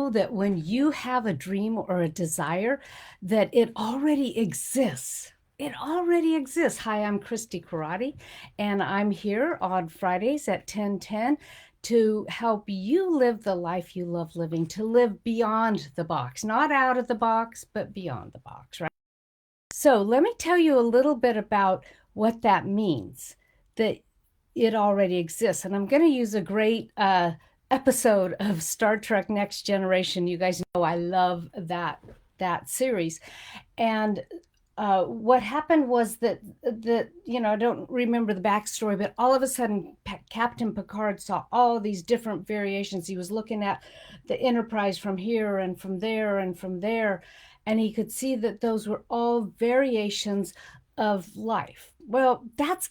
know that when you have a dream or a desire, that it already exists? It already exists. Hi, I'm Christi Karate, and I'm here on Fridays at 10:10 to help you live the life you love living, to live beyond the box, not out of the box, but beyond the box, right? So let me tell you a little bit about what that means, that it already exists. And I'm going to use a great episode of Star Trek Next Generation. You guys know I love that series. And what happened was that I don't remember the backstory, but all of a sudden Captain Picard saw all these different variations. He was looking at the Enterprise from here and from there and from there, and he could see that those were all variations of life. Well, that's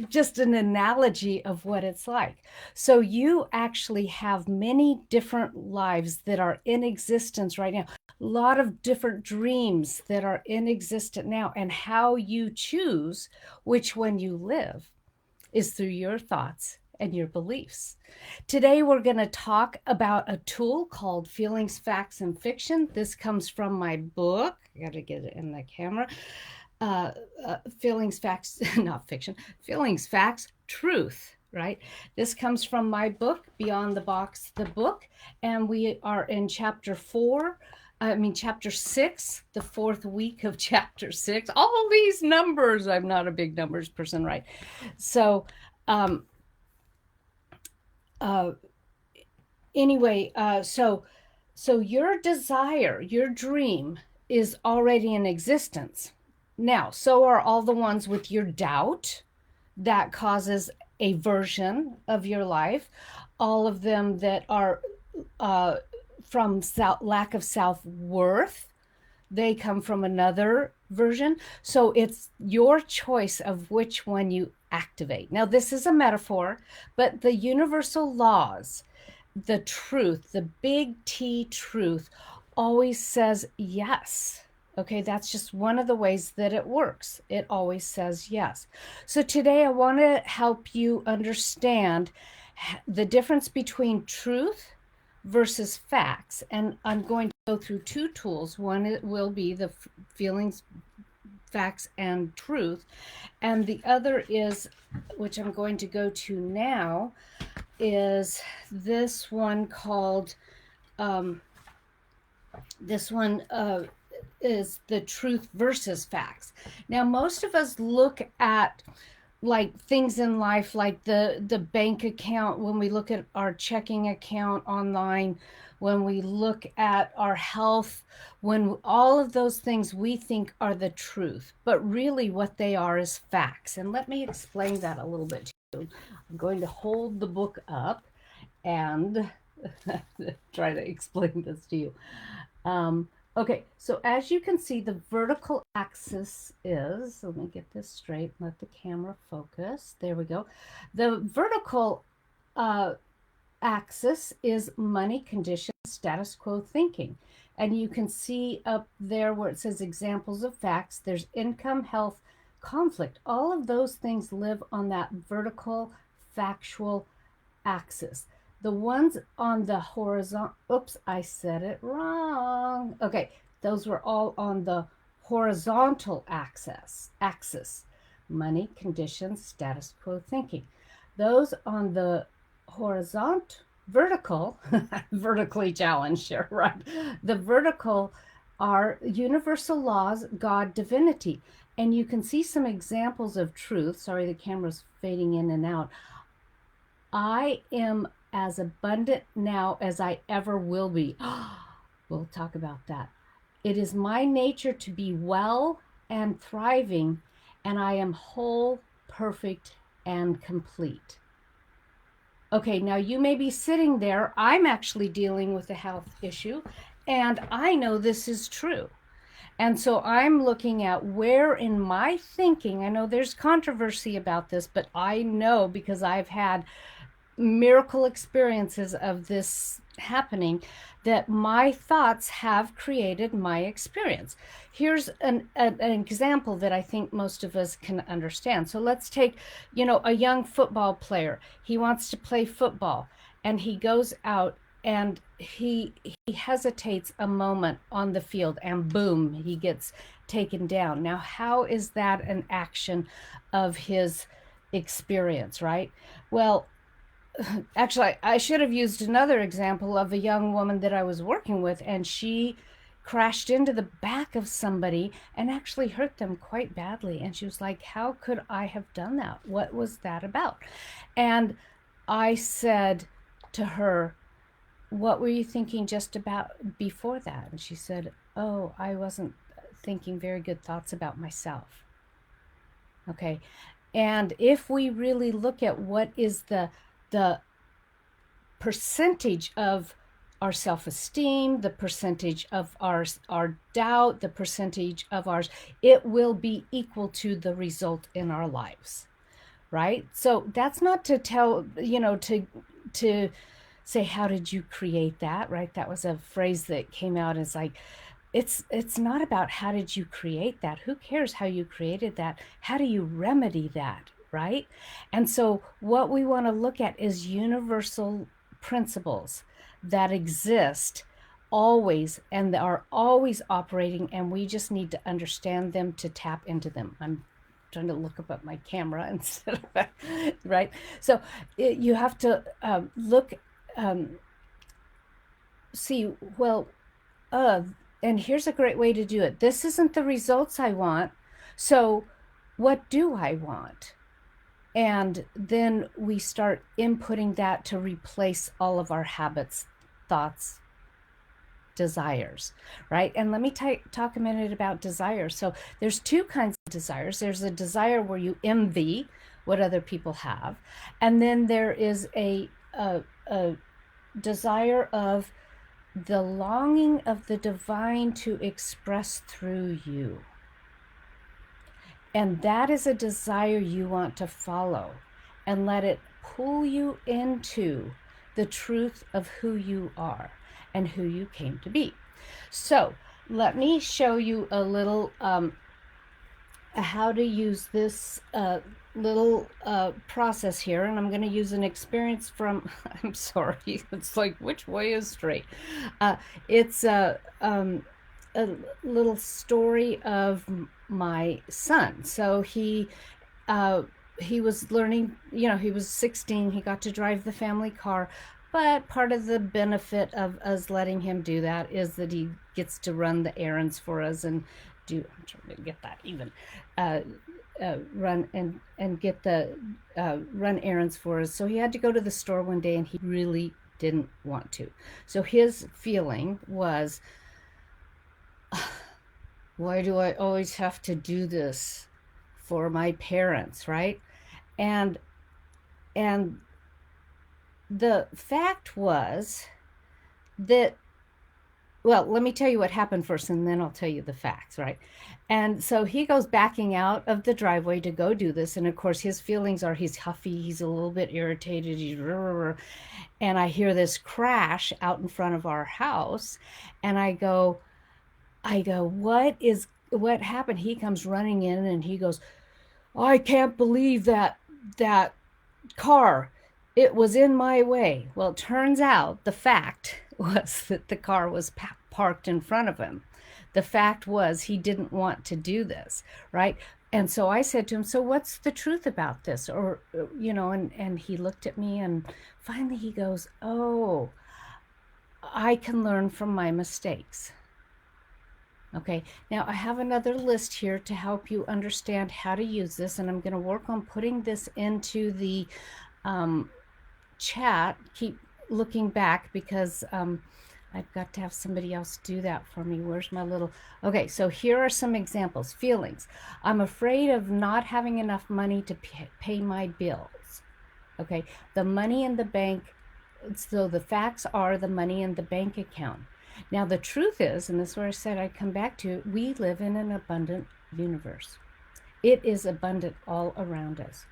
just an analogy of what it's like. So you actually have many different lives that are in existence right now, a lot of different dreams that are in existence now, and how you choose which one you live is through your thoughts and your beliefs. Today, we're going to talk about a tool called Feelings, Facts, and Fiction. This comes from my book. I got to get it in the camera. Feelings, Facts, not fiction, Feelings, Facts, Truth, right? This comes from my book, Beyond the Box, the book, and we are in chapter 6, the fourth week of chapter 6. All these numbers, I'm not a big numbers person, right? So, anyway, so your desire, your dream is already in existence. Now, so are all the ones with your doubt that causes a version of your life. All of them that are from lack of self-worth, they come from another version. So it's your choice of which one you activate. Now, this is a metaphor, but the universal laws, the truth, the big T truth, always says yes. Okay, that's just one of the ways that it works. It always says yes. So today I want to help you understand the difference between truth versus facts. And I'm going to go through two tools. One will be the feelings, facts, and truth. And the other is, which I'm going to go to now, is this one called, is the truth versus facts. Now, most of us look at like things in life, like the bank account, when we look at our checking account online, when we look at our health, when all of those things we think are the truth, but really what they are is facts. And let me explain that a little bit to you. I'm going to hold the book up and try to explain this to you. Okay, so as you can see, the vertical axis is, let me get this straight, let the camera focus. There we go. The vertical axis is money, conditions, status quo thinking. And you can see up there where it says examples of facts, there's income, health, conflict. All of those things live on that vertical factual axis. The ones on the horizontal, oops, I said it wrong. Okay, those were all on the horizontal axis. Money, conditions, status quo thinking. Those on the vertical, vertically challenged here, right? The vertical are universal laws, God, divinity. And you can see some examples of truth. Sorry, the camera's fading in and out. I am as abundant now as I ever will be. We'll talk about that. It is my nature to be well and thriving, and I am whole, perfect, and complete. Okay, now you may be sitting there. I'm actually dealing with a health issue, and I know this is true. And so I'm looking at where in my thinking, I know there's controversy about this, but I know because I've had miracle experiences of this happening, that my thoughts have created my experience. Here's an example that I think most of us can understand. So let's take, a young football player. He wants to play football, and he goes out and he hesitates a moment on the field, and boom, he gets taken down. Now, how is that an action of his experience, right? Well, actually, I should have used another example of a young woman that I was working with, and she crashed into the back of somebody and actually hurt them quite badly. And she was like, how could I have done that? What was that about? And I said to her, what were you thinking just about before that? And she said, oh, I wasn't thinking very good thoughts about myself. Okay. And if we really look at what is the percentage of our self-esteem, the percentage of our doubt, the percentage of ours, it will be equal to the result in our lives, right? So that's not to tell, to say, how did you create that, right? That was a phrase that came out as like, it's not about how did you create that. Who cares how you created that? How do you remedy that, right? And so what we want to look at is universal principles that exist always and are always operating, and we just need to understand them to tap into them. I'm trying to look up at my camera instead of right. So you have to look, see, well, and here's a great way to do it. This isn't the results I want, so what do I want? And then we start inputting that to replace all of our habits, thoughts, desires, right? And let me talk a minute about desires. So there's two kinds of desires. There's a desire where you envy what other people have, and then there is a desire of the longing of the divine to express through you. And that is a desire you want to follow and let it pull you into the truth of who you are and who you came to be. So let me show you a little how to use this little process here. And I'm going to use an experience from, I'm sorry, it's like, which way is straight? It's a little story of my son. So he was learning, he was 16, he got to drive the family car, but part of the benefit of us letting him do that is that he gets to run the errands for us and I'm trying to get that even, run and get the run errands for us. So he had to go to the store one day and he really didn't want to. So his feeling was, why do I always have to do this for my parents, right? And the fact was that, well, let me tell you what happened first, and then I'll tell you the facts, right? And so he goes backing out of the driveway to go do this. And of course, his feelings are he's huffy, he's a little bit irritated, and I hear this crash out in front of our house. And I go, what happened? He comes running in and he goes, I can't believe that car, it was in my way. Well, it turns out the fact was that the car was parked in front of him. The fact was he didn't want to do this, right? And so I said to him, so what's the truth about this? Or, and he looked at me and finally he goes, oh, I can learn from my mistakes. Okay, now I have another list here to help you understand how to use this, and I'm going to work on putting this into the chat. Keep looking back because I've got to have somebody else do that for me. Where's my little... Okay, so here are some examples. Feelings. I'm afraid of not having enough money to pay my bills. Okay, the money in the bank. So the facts are the money in the bank account. Now, the truth is, and this is where I said I'd come back to, we live in an abundant universe. It is abundant all around us.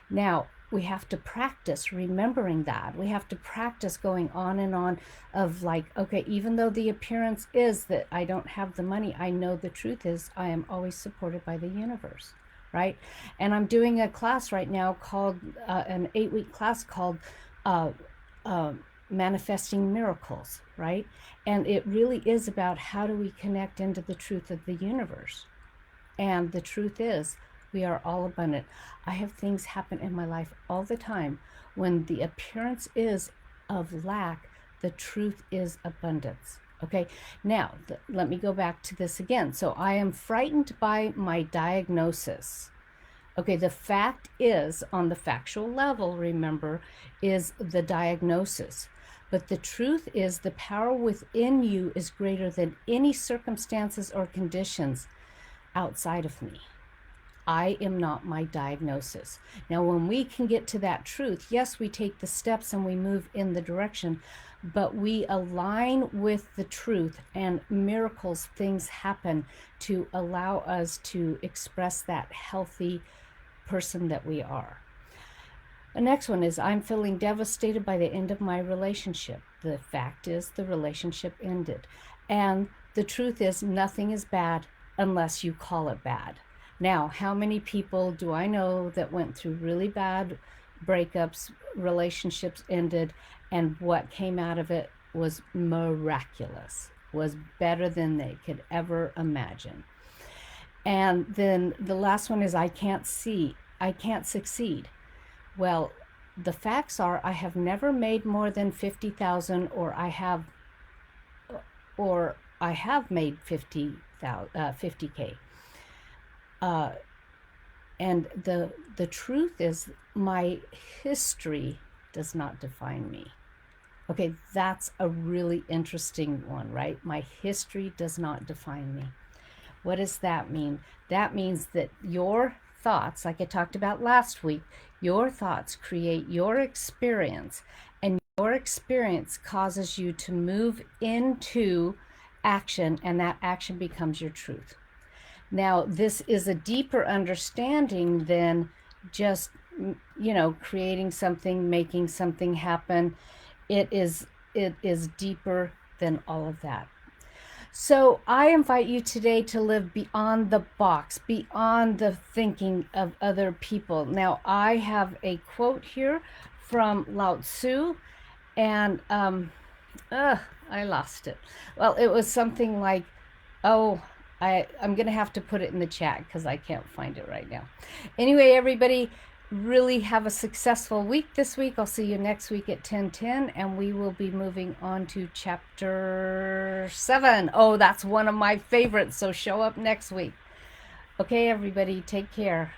Now, we have to practice remembering that. We have to practice going on and on of like, okay, even though the appearance is that I don't have the money, I know the truth is I am always supported by the universe, right? And I'm doing a class right now called, an 8-week class called manifesting miracles, right? And it really is about how do we connect into the truth of the universe. And the truth is, we are all abundant. I have things happen in my life all the time when the appearance is of lack, the truth is abundance. Okay, now let me go back to this again. So I am frightened by my diagnosis. Okay, the fact is, on the factual level, remember, is the diagnosis. But the truth is, the power within you is greater than any circumstances or conditions outside of me. I am not my diagnosis. Now, when we can get to that truth, yes, we take the steps and we move in the direction, but we align with the truth, and miracles, things happen to allow us to express that healthy person that we are. The next one is, I'm feeling devastated by the end of my relationship. The fact is, the relationship ended. And the truth is, nothing is bad unless you call it bad. Now, how many people do I know that went through really bad breakups, relationships ended, and what came out of it was miraculous, was better than they could ever imagine. And then the last one is, I can't succeed. Well, the facts are, I have never made more than 50,000, or I have made 50K. And the truth is, my history does not define me. Okay, that's a really interesting one, right? My history does not define me. What does that mean? That means that your thoughts, like I talked about last week, your thoughts create your experience, and your experience causes you to move into action, and that action becomes your truth. Now, this is a deeper understanding than just, creating something, making something happen. It is deeper than all of that. So I invite you today to live beyond the box, beyond the thinking of other people. Now, I have a quote here from Lao Tzu, and I lost it. Well, it was something like, I'm going to have to put it in the chat because I can't find it right now. Anyway, everybody, really have a successful week this week. I'll see you next week at 10:10, and we will be moving on to chapter 7. Oh, that's one of my favorites, so show up next week. Okay, everybody, take care.